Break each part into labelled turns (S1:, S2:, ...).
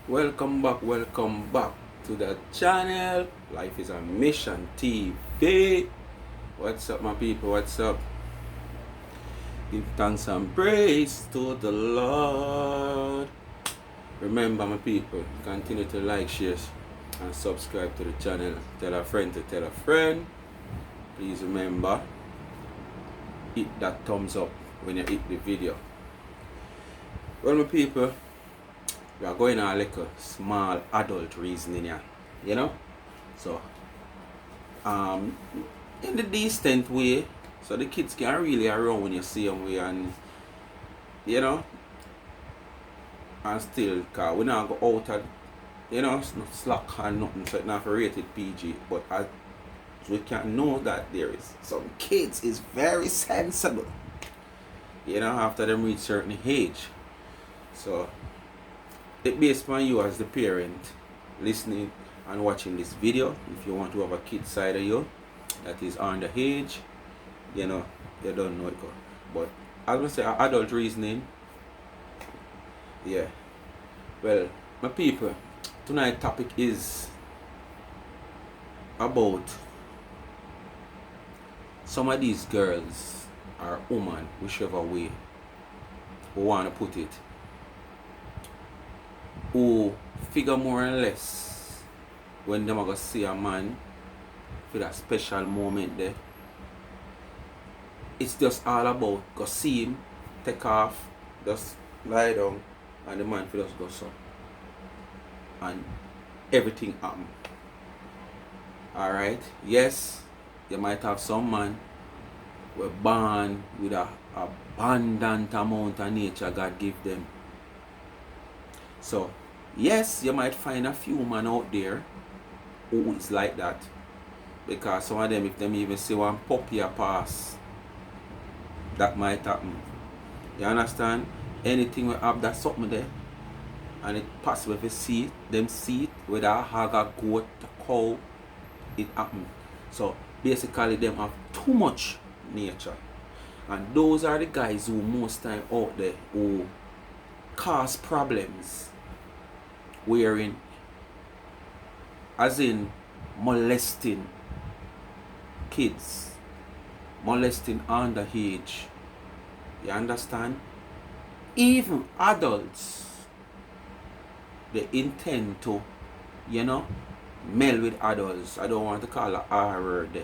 S1: Welcome back to the channel. Life is a Mission TV. What's up, my people? What's up? Give thanks and praise to the Lord. Remember, my people, continue to like, share, and subscribe to the channel. Tell a friend to tell a friend. Please remember, hit that thumbs up when you hit the video. Well, my people, we are going on like a small adult reasoning here, you know. So, in the decent way, so the kids can really around when you see them way, and you know, and still, cause we not go out and it's not slack or nothing, so it's not for rated PG. But as we can know that there is some kids is very sensible, after them reach certain age. So it based on you as the parent listening and watching this video. If you want to have a kid side of you that is underage, you don't know it. But as I say, adult reasoning, yeah. Well, my people, tonight's topic is about some of these girls or women, whichever way we want to put it, who figure more or less when them go see a man for that special moment there. It's just all about go see him, take off, just lie down, and the man for just go so. And everything happen. Alright? Yes, you might have some man who are born with a abundant amount of nature God give them. So, yes, you might find a few men out there who is like that. Because some of them, if them even see one puppy a pass, that might happen. You understand? Anything we have that something there, and it's possible if you see it, them see it, whether a hog, a goat, a cow, it happen. So, basically, them have too much nature. And those are the guys who most time out there who cause problems, wherein, as in molesting kids, molesting underage. You understand? Even adults, they intend to, meld with adults. I don't want to call it R word there.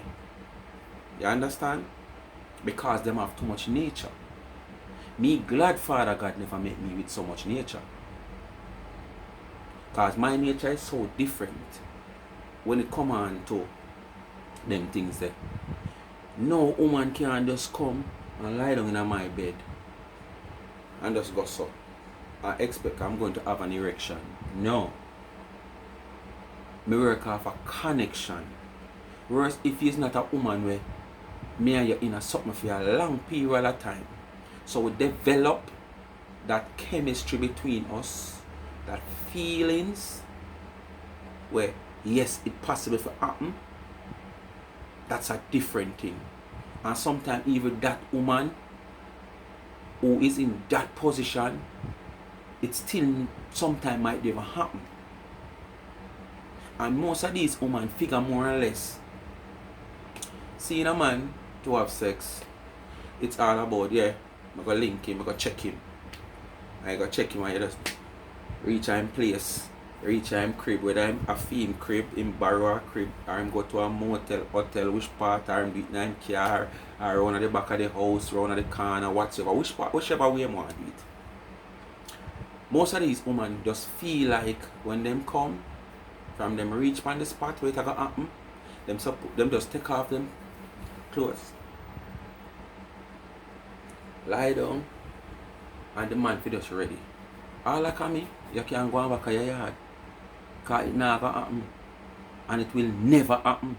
S1: You understand? Because them have too much nature. Me glad Father God never made me with so much nature. Because my nature is so different when it come on to them things there. No woman can just come and lie down in my bed and just go so. I expect I'm going to have an erection. No. Me work off a connection. Whereas if he's not a woman where me and you in a something for a long period of time. So we develop that chemistry between us, that feelings, where yes, it's possible to happen. That's a different thing. And sometimes even that woman who is in that position, it still sometimes might never happen. And most of these women figure more or less, seeing a man to have sex, it's all about, I go link him, I go check him. I go check him and you just reach him place, reach him crib, whether I'm a theme crib, him borrow a crib, or him go to a motel, hotel, which part, or him do it in him car, or round at the back of the house, round at the corner, whatever, whichever way you want to do it. Most of these women just feel like when them come, from them reach on the spot where it gonna happen, them just take off them clothes, lie down, and the man for just ready. All like me, you can go back to your yard. Because it never happen. And it will never happen.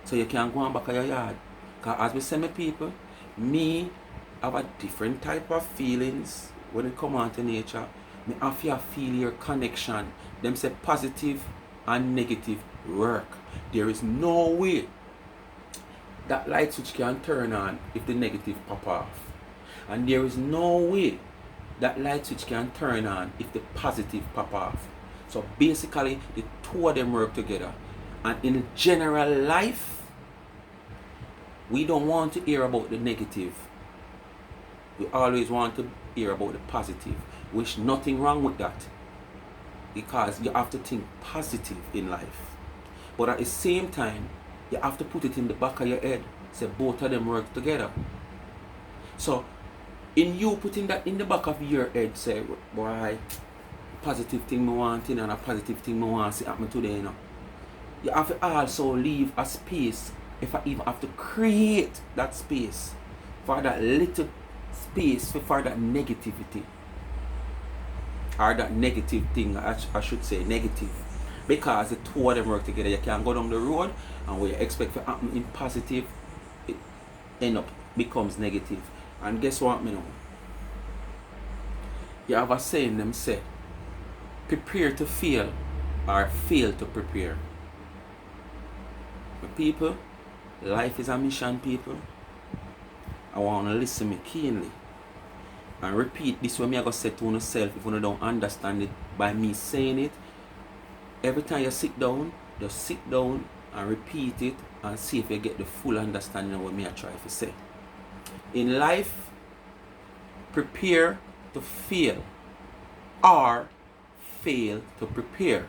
S1: So you can go back to your yard. Because as we say, my people, me have a different type of feelings when it comes on to nature. Me have to feel your connection. Them say positive and negative work. There is no way that light switch can turn on if the negative pop off. And there is no way that light switch can turn on if the positive pop off. So basically, the two of them work together. And in general life, we don't want to hear about the negative. We always want to hear about the positive. Which nothing wrong with that. Because you have to think positive in life. But at the same time, you have to put it in the back of your head. Say both of them work together. So, in you putting that in the back of your head, say, boy, positive thing I want and a positive thing I want to see happen today, you know. You have to also leave a space, if I even have to create that space, for that little space for that negativity. Or that negative thing, I should say negative. Because the two of them work together. You can go down the road and what you expect to happen in positive, it end up becomes negative. And guess what, me know? You have a saying them say, prepare to fail or fail to prepare. But people, life is a mission, people. I want to listen me keenly. And repeat this when I go say to yourself if you don't understand it by me saying it. Every time you sit down, just sit down and repeat it and see if you get the full understanding of what me I try to say. In life, prepare to fail or fail to prepare.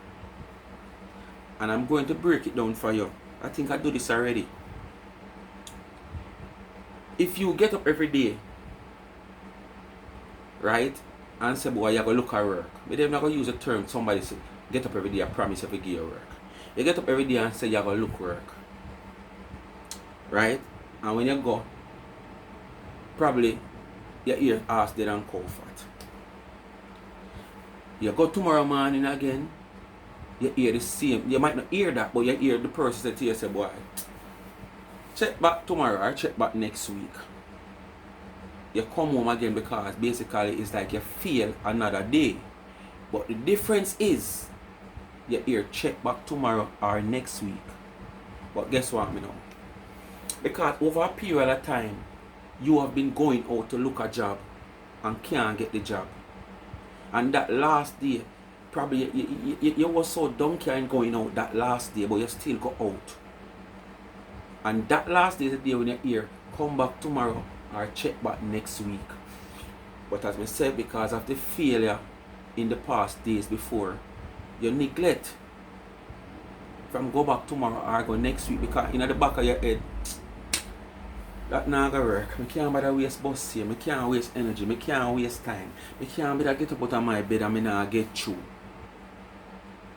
S1: And I'm going to break it down for you. I think I do this already. If you get up every day, right, and say, boy, you're going to look at work. But they're not going to use a term, somebody say, get up every day, I promise you to give you work. You get up every day and say, you're going to look work. Right? And when you go, probably your ear ass dead and comfort. You go tomorrow morning again, you hear the same. You might not hear that, but you hear the person say to you, say, boy, check back tomorrow or check back next week. You come home again because basically it's like you fail another day. But the difference is you hear check back tomorrow or next week. But guess what, me know? Because over a period of time, you have been going out to look a job and can't get the job. And that last day, probably you was so donkey and going out that last day, but you still go out. And that last day is the day when you hear come back tomorrow or check back next week. But as I said, because of the failure in the past days before, you neglect from go back tomorrow or go next week because in the back of your head, that not gonna work. I can't bother waste bus here, I can't waste energy, I can't waste time. I can't bother get up out of my bed and I not get through.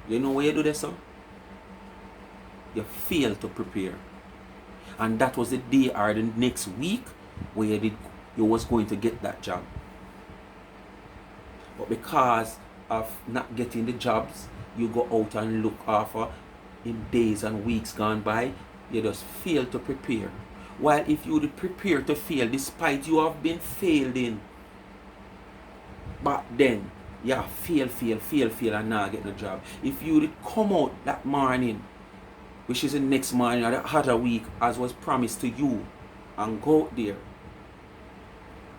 S1: You know what you do this, son? You fail to prepare. And that was the day or the next week where you was going to get that job. But because of not getting the jobs, you go out and look after in days and weeks gone by, you just fail to prepare. While if you would prepare to fail despite you have been failed in, but then, yeah, fail and not get the job. If you would come out that morning, which is the next morning or the other week as was promised to you, and go out there,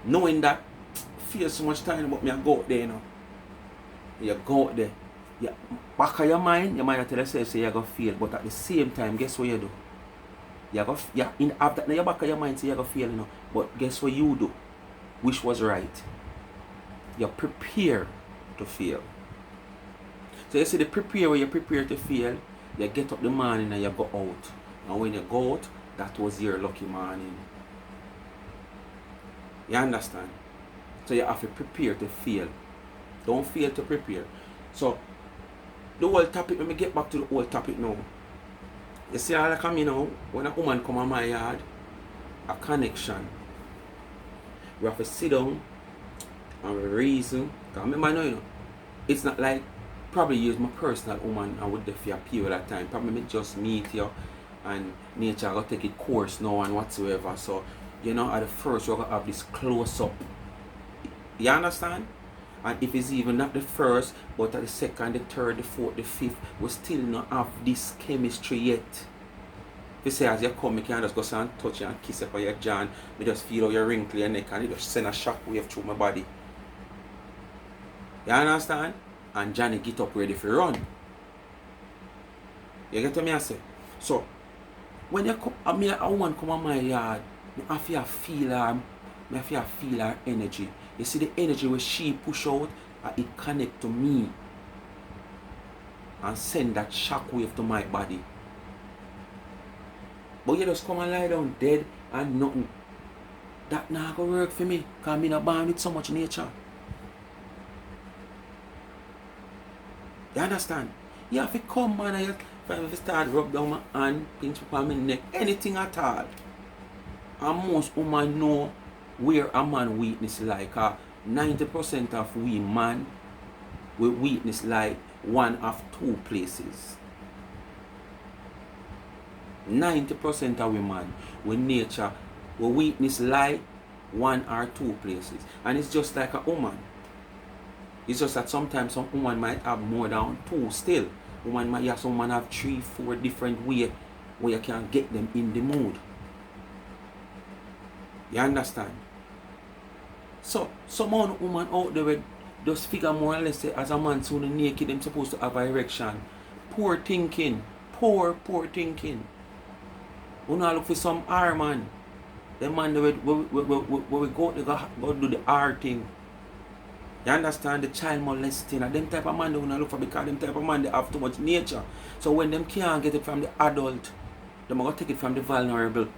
S1: knowing that feel so much time about me, I go out there, you know. You go out there, you, back of your mind, you might tell yourself say you're going to fail, but at the same time, guess what you do? After your back of your mind say you're going to fail, you know. But guess what you do? Which was right? You prepare to fail. So you see the prepare where you prepare to fail, you get up the morning and you go out. And when you go out, that was your lucky morning. You understand? So you have to prepare to fail. Don't fail to prepare. So the whole topic, let me get back to the whole topic now. You see how I come in now, when a woman come on my yard, a connection. We have to sit down and reason. Because remember now, you know, it's not like probably use my personal woman and with the for a period of time. Probably me just meet you and nature go take it course now and whatsoever. So, you know, at the first we're gonna have this close up. You understand? And if it's even not the first, but at the second, the third, the fourth, the fifth, we still not have this chemistry yet. If you say as you come, you can just go and touch you and kiss you for your jaw, me just feel how you wrinkle your neck and it just send a shock wave through my body. You understand? And Johnny get up ready for run. You get what me I say? So when you come, a woman come on my yard, I feel her energy. You see the energy where she push out, it connect to me and send that shock wave to my body. But you just come and lie down dead and nothing. That not gonna work for me, because I'm not born with so much nature. You understand? You have to come, man, and you have to start rub down my hand, pinch upon my neck, anything at all. And most women know where a man weakness like. 90% of we man, we weakness like one of two places. 90% of we man, we nature, we weakness like one or two places. And it's just like a woman. It's just that sometimes some woman might have more than two still. Some woman have 3-4 different ways where you can get them in the mood. You understand? So some woman out there will just figure more or less say, as a man soon naked, them supposed to have an erection. Poor thinking. Poor thinking. We not look for some R man. The man where we go do the R thing. You understand? The child molesting. And them type of man they wanna look for, because them type of man they have too much nature. So when them can't get it from the adult, they gonna take it from the vulnerable.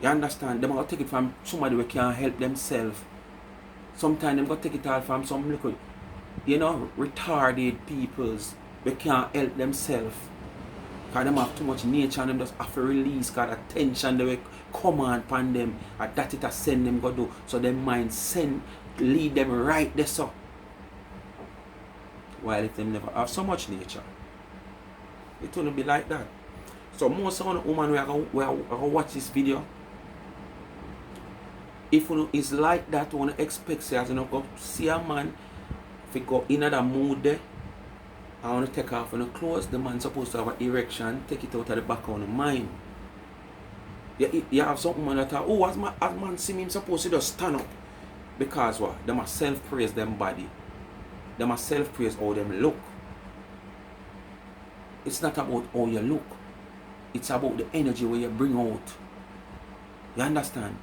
S1: You understand? They gonna take it from somebody who can't help themselves. Sometimes they gonna take it all from some little, retarded peoples who can't help themselves. Because them have too much nature and them just have to release, because the tension they will come on them, and that it a send them go do. So them mind lead them right there so. While if them never have so much nature, it won't be like that. So most of the women who are going to watch this video, if you is like that, you want to expect say as you go see a man, if you go in that mood there, I want to take off on the clothes, the man supposed to have an erection, take it out of the back of the mind. You have some woman that are, as man see me, I'm supposed to just stand up. Because what? They must self-praise them body. They must self-praise how them look. It's not about how you look. It's about the energy where you bring out. You understand?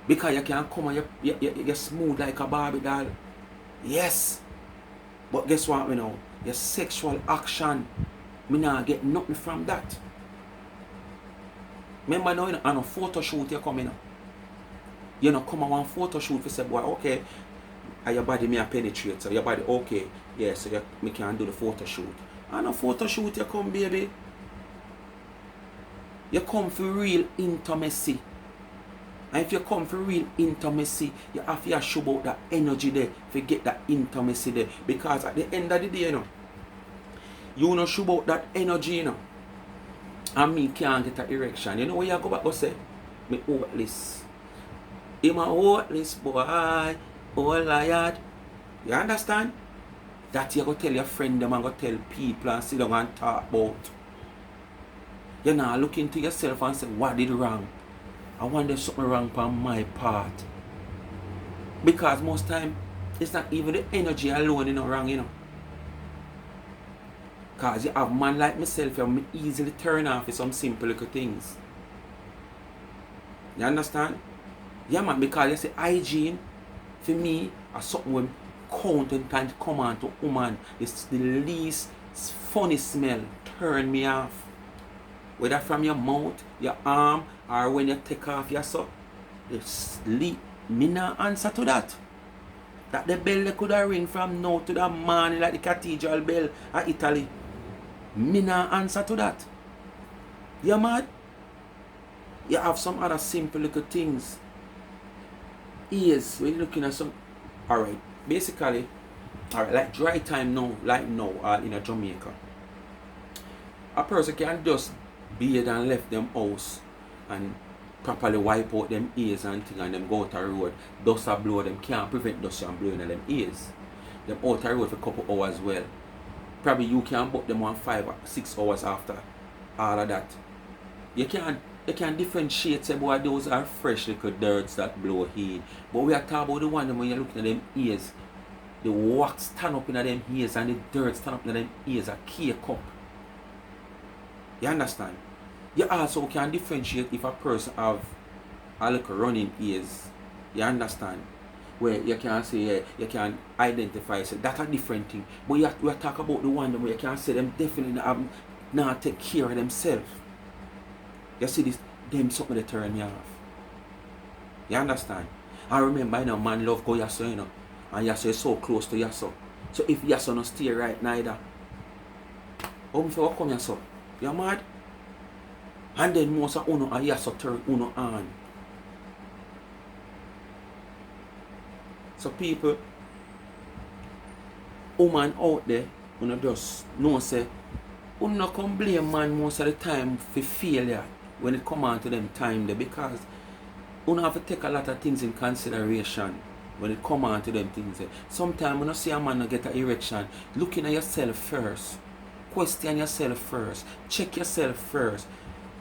S1: Because you can come and you're smooth like a Barbie doll. Yes. But guess what, your sexual action, me not get nothing from that. Remember now, on a photo shoot you come in. You know, come on one photo shoot for say, boy, okay, and your body may penetrate, so your body, okay, yeah, so me can do the photo shoot. And a photo shoot you come, baby. You come for real intimacy. And if you come for real intimacy, you have to show about that energy there, to get that intimacy there. Because at the end of the day, you know show about that energy, and me can't get an erection. You know where you go back and say, me hopeless. I'm a hopeless boy, oh liar. You understand? That you go tell your friend them and go tell people and sit down and talk about. You now look into yourself and say, what did wrong? I wonder if something wrong on my part. Because most time, it's not even the energy alone wrong, Because you have man like myself, you easily turn off for some simple little things. You understand? Yeah, man, because you say hygiene, for me, is something when count and kind of come on to woman. It's the least funny smell turn me off. Whether from your mouth, your arm, or when you take off your sock. The sleep, me not answer to that. That the bell they could have ring from now to the morning like the cathedral bell at Italy. Me not answer to that. You mad? You have some other simple little things. Ears, when you're looking at some, alright, basically, alright, like dry time now, like now, in Jamaica. A person can just bathe and left them house and properly wipe out them ears and things and them go out the road. Dust a blow, them can't prevent dust from blowing in them ears. Them out the road for a couple hours well. Probably you can book them on 5 or 6 hours after all of that. You can differentiate, say, boy, those are fresh little dirts that blow heat. But we are talking about the one when you're looking at them ears. the wax stand up in them ears and the dirt stand up in them ears a cake up. You understand? You also can differentiate if a person have a little running ears. You understand? Where you can say, yeah, you can identify, so that's a different thing. But we talk about the one where you can say them definitely have not take care of themselves. You see this, them something that turn me off. You understand? I remember, you know, man love go Yasso, you know, and Yasso is so close to Yasso. So if Yasso not stay right neither, how me for come Yasso? You mad? And then most of Uno and Yasso turn Uno on. So people, woman out there, you just know say, you not come blame man most of the time for failure when it come on to them time there, because you have to take a lot of things in consideration when it come on to them things there. Sometimes when you see a man not get an erection, looking at yourself first, question yourself first, check yourself first,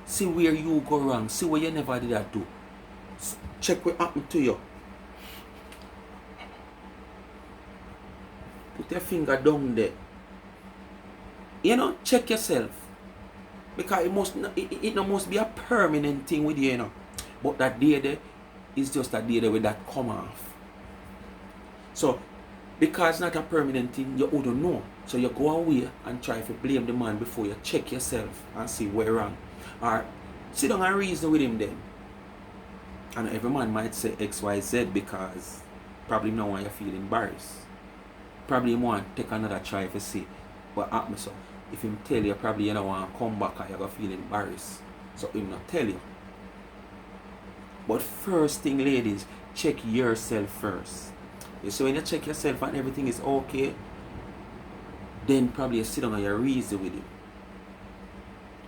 S1: see where you go wrong, see what you never did that do, check what happened to you. Put your finger down there. You know, check yourself. Because it must be a permanent thing with you, you know. But that day there is just a day there with that come off. So, because it's not a permanent thing, you wouldn't know. So you go away and try to blame the man before you check yourself and see where wrong. Or sit down and reason with him then. And every man might say XYZ because probably now you feel embarrassed. Probably you want to take another try to see what happens. So if him tell you, probably you don't want to come back and you're going to feel embarrassed. So him not tell you. But first thing, ladies, check yourself first. So when you check yourself and everything is okay, then probably you sit down and you reason with him.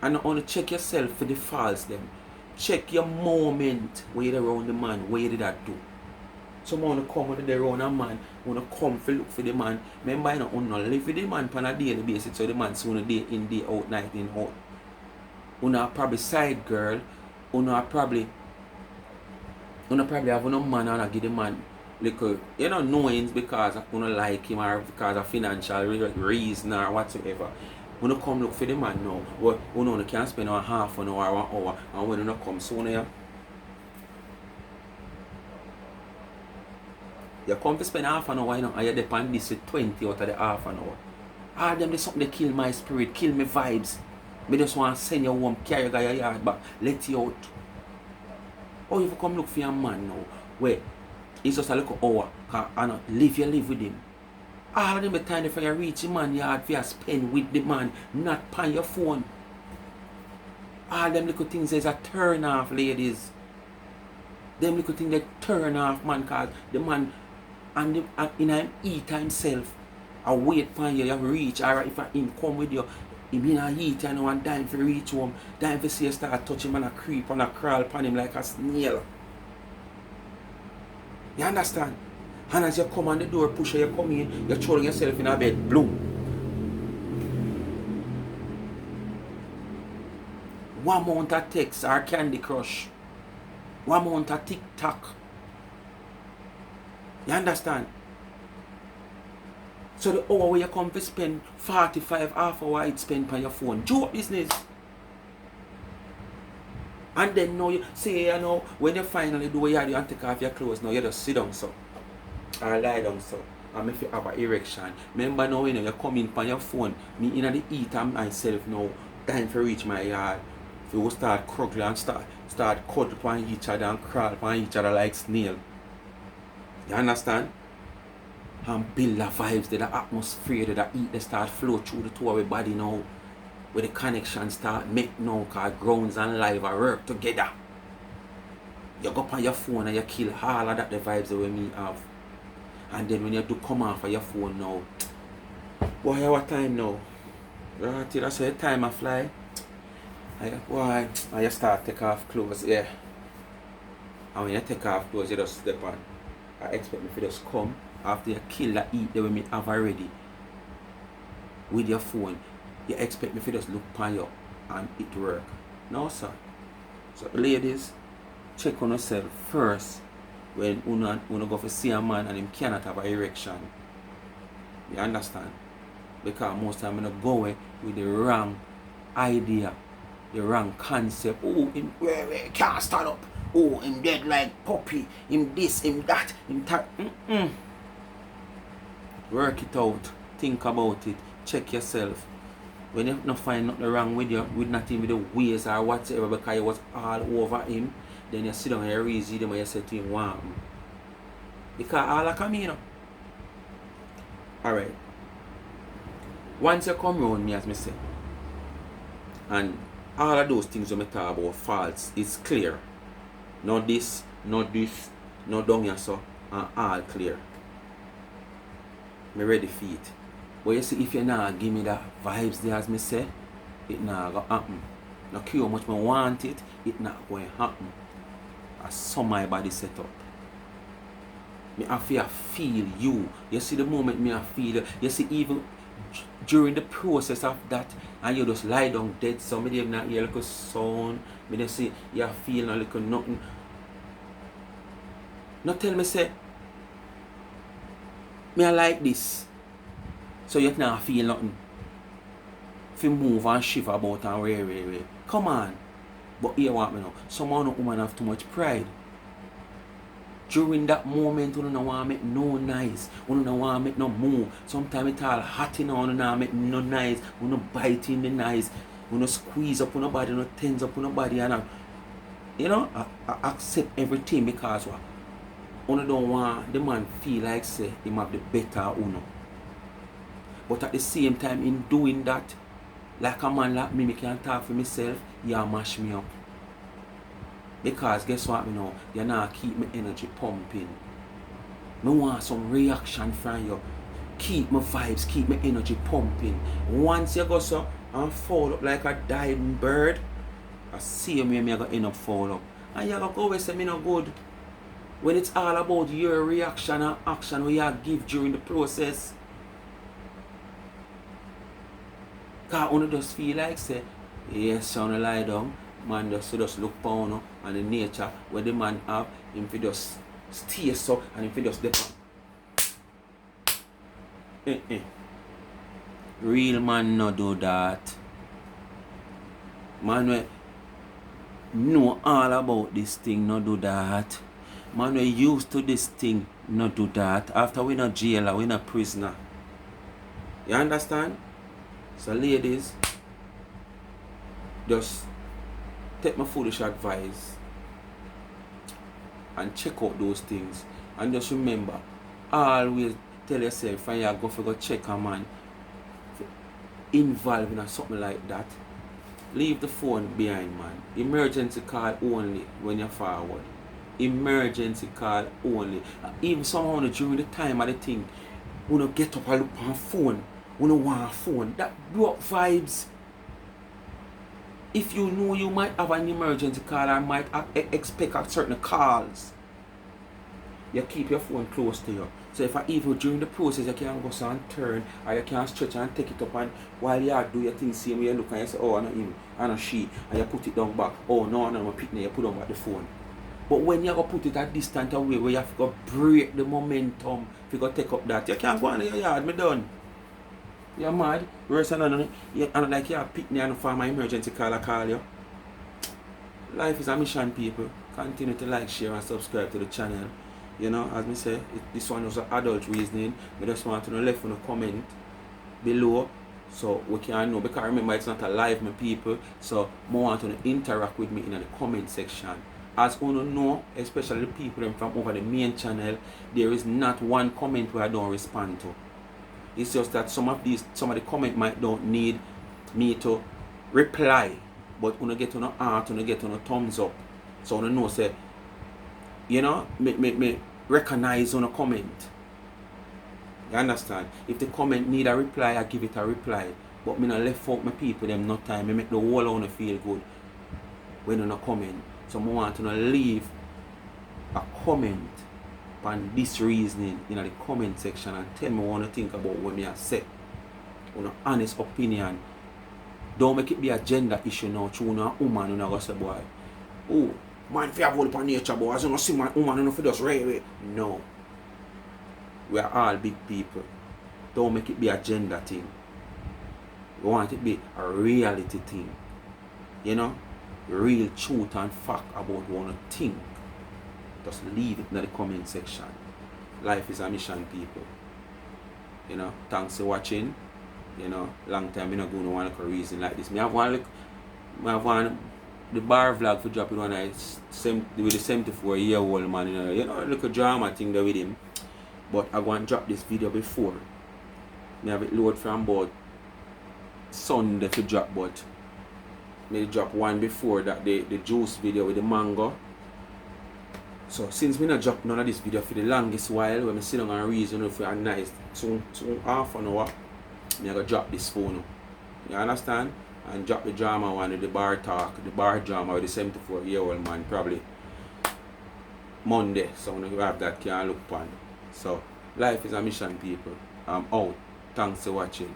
S1: And not only check yourself for the faults them. Check your moment where you're around the man, where you did that do. Someone want to come with the around a man, want to come for look for the man. Remember, you know, live with the man on a daily basis, so the man soon day in, day out, night in, out. You know, probably side girl, you know, probably have no man and give the man little, you know, knowings because you don't like him or because of financial reason or whatsoever. When you come look for the man now, well, you know, you can spend a half an hour or 1 hour, and when you come soon, you come to spend half an hour, you know, and you depend this with 20 out of the half an hour. All them, there's something that kill my spirit, kill my vibes. Me just want to send you home, carry you your yard back, let you out. Or if you come look for your man now, where it's just a little hour, and live with him. All of them the time for you reach the man yard for you spend with the man, not on your phone. All them little things is a turn off, ladies. Them little things that turn off, man, cause the man and in him eat himself. I wait for you reach, or if him come with you, him in a heat and one time for reach home, time for see you start touch him and a creep and a crawl upon him like a snail. You understand? And as you come on the door, push you come in, you're throwing yourself in a bed, bloom. One month of text or Candy Crush. 1 month of TikTok. You understand? So the hour where you come to spend 45 half hour it spend on your phone. Joke business. And then now you say, you know, when you finally do what you do and take off your clothes, now you just sit down so. Or lie down so. And if you have an erection. Remember now, you know, you come in on your phone. Me in the eat and myself now. Time to reach my yard. If you start cruggling and start cuddle upon each other and crawl upon each other like snail. You understand? And build the vibes, the atmosphere, the heat they start flow through the two of our body now. Where the connection start make now, cause grounds and live are work together. You go up on your phone and you kill all of that the vibes that we me have. And then when you do come off of your phone now, boy, what time now? Right, that's the time I fly. Boy, and you start take off clothes, yeah. And when you take off clothes, you just step on. I expect me to just come after you kill the eat that we have already with your phone. You expect me to just look upon you and it work. No, sir. So, ladies, check on yourself first when you go to see a man and him cannot have an erection. You understand? Because most time I go away with the wrong idea, the wrong concept. Oh, him can't stand up. Oh, him dead like puppy. Him this, him that, him that. Work it out. Think about it. Check yourself. When you not find nothing wrong with you, with nothing with the ways or whatever, because you was all over him, then you sit down and you reason him and you say to him, wow. Because all I come here. Alright. Once you come around me, as me say, and all of those things you talk about false, it's clear. Not this, not down here, so, and all clear. Me ready for it. But you see, if you not give me that vibes there, as me say, it not gonna happen. No care how much me want it, it not going to happen. I saw my body set up. Me have to feel you. You see the moment me I feel, you see even during the process of that, and you just lie down dead, somebody have not hear a little sound, me just see you feel a little nothing. Not tell me say, me I like this. So you can't feel nothing. If you move and shiver about and way. Come on. But here what me know. Some woman have too much pride. During that moment, you don't want to make no noise. You don't want to make no move. Sometimes it's all hot in on, you don't make no noise. You don't bite in the noise. You don't squeeze up on your body, you don't tense up on your body. And I accept everything because what? You don't want the man feel like say he have the better uno. But at the same time, in doing that, like a man like me can talk for myself, you mash me up. Because guess what me know? You not keep my energy pumping. I want some reaction from you. Keep my vibes, keep my energy pumping. Once you go so and fall up like a dying bird, I see me I go end up fall up. And you go go and say me no good. When it's all about your reaction and action what you give during the process. Because you just feel like say, yes, son lie down, man just look down and the nature where the man have, him fi just stay so and him fi just dip on. Real man no do that. Man we know all about this thing no do that. Man we used to this thing no do that. After we not jailer, we not prisoner. You understand? So ladies, just take my foolish advice and check out those things. And just remember, always tell yourself when you go check a man involved in something like that, leave the phone behind, man. Emergency call only when you're forward. Emergency call only. Even somehow during the time of the thing, when you get up and look on phone, we don't want a phone. That block vibes. If you know you might have an emergency call or might expect certain calls, you keep your phone close to you. So if even during the process you can go and turn or you can stretch and take it up and while you do your thing same way you look and you say, oh I know him, I know she, and you put it down back. Oh no, my picnic, you put down back the phone. But when you go put it at distant away where you have to go break the momentum, if you go take up that, you can't go on in your yard, me done. You're mad. Worse than and like you pick me and for my emergency call, I call you. Life is a mission, people. Continue to like, share and subscribe to the channel. You know, as me say, this one was an adult reasoning. I just want to know left in a comment below so we can know. Because remember it's not a live, my people. So I want to interact with me in the comment section. As you know, especially the people from over the main channel, there is not one comment where I don't respond to. It's just that some of the comment might don't need me to reply, but when you get on a heart, when you get on a thumbs up, so when you know say, you know, me recognize on a comment. You understand? If the comment need a reply, I give it a reply. But me not left out my people them no time. I make the whole one feel good when on a comment. So I want to leave a comment on this reasoning in the comment section and tell me what you think about what me I say. An honest opinion. Don't make it be a gender issue now. Through no woman and go say boy, oh man fi hold upon nature boy. As you see man woman and fi just right. No. We are all big people. Don't make it be a gender thing. You want it to be a reality thing. You know? Real truth and fact about what you think. Just leave it in the comment section. Life is a mission, people. You know, thanks for watching. You know, long time I not going to want to look a reason like this. I have one the bar vlog for dropping one with the 74-year-old man, you know, look a drama thing there with him. But I want to drop this video before. I have it load from about Sunday to drop, but I drop one before that, the juice video with the mango. So since I not drop none of this video for the longest while, when I sit down and reason if a nice so half an hour, I'm going to drop this phone. You understand? And drop the drama one with the bar talk, the bar drama with the 74-year-old man probably Monday. So when you have that, can look upon. So life is a mission, people. I'm out. Thanks for watching.